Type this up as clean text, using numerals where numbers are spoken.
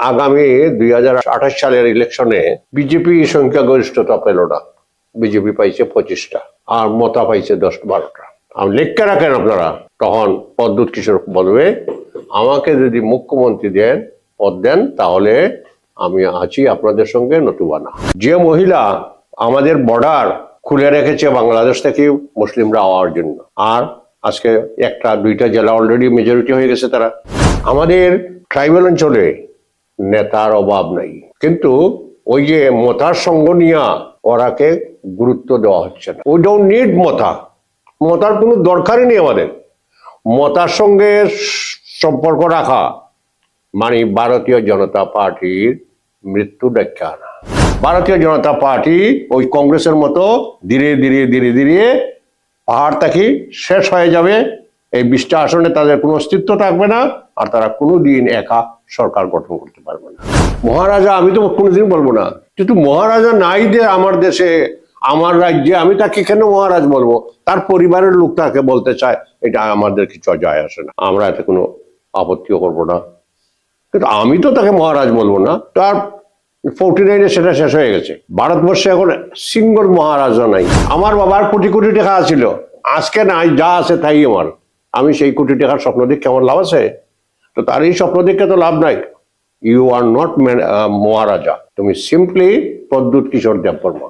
আগামী 2028 সালের ইলেকশনে বিজেপি সংখ্যাগরিষ্ঠতা পেল না। বিজেপি পাইছে 25টা আর মতা পাইছে 10-12টা। লিখকে রাখেন আপনারা, তখন পদ্মুৎ কিশোর বলবে আমাকে যদি মুখ্যমন্ত্রী পদ দেন তাহলে আমি আছি আপনাদের সঙ্গে, নতুবা না। যে মহিলা আমাদের বর্ডার খুলে রেখেছে বাংলাদেশ থেকে মুসলিমরা হওয়ার জন্য, আর আজকে 1-2টা জেলা অলরেডি মেজরিটি হয়ে গেছে তারা। আমাদের ট্রাইবাল অঞ্চলে নেতার অভাব নাই, কিন্তু ওই যে মতার সঙ্গ নিয়ে ওরাকে গুরুত্ব দেওয়া হচ্ছে না। উই ডোন্ট নিড মতার কোনো দরকারই নেই আমাদের। মতার সঙ্গে সম্পর্ক রাখা মানে ভারতীয় জনতা পার্টির মৃত্যু ডেকে আনা। ভারতীয় জনতা পার্টি ওই কংগ্রেসের মতো ধীরে ধীরে ধীরে ধীরে পাহাড় থেকে শেষ হয়ে যাবে। এই 20টা আসনে তাদের কোনো অস্তিত্ব থাকবে না, আর তারা কোনোদিন একা সরকার গঠন করতে পারবে না। মহারাজা আমি তো কোনোদিন বলবো না, কিন্তু মহারাজা নাই যে আমার দেশে আমার রাজ্যে, আমি তাকে কেন মহারাজ বলবো? তার পরিবারের লোক তাকে বলতে চায়, এটা আমাদের কিছু যায় আসে না, আমরা এতে কোনো আপত্তিও করবো না। কিন্তু আমি তো তাকে মহারাজ বলবো না। তার 49-এ সেটা শেষ হয়ে গেছে। ভারতবর্ষে এখন সিঙ্গল মহারাজা নাই। আমার বাবার কোটি কোটি টাকা ছিল, আজকে নাই, যা আছে তাই আমার। আমি সেই কোটি টাকার স্বপ্ন দেখে আমার লাভ আছে? তো তার এই স্বপ্ন দেখে তো লাভ নাই। ইউ আর নট মহারাজা, তুমি সিম্পলি পদ্মুৎ কিশোর দেববর্মা।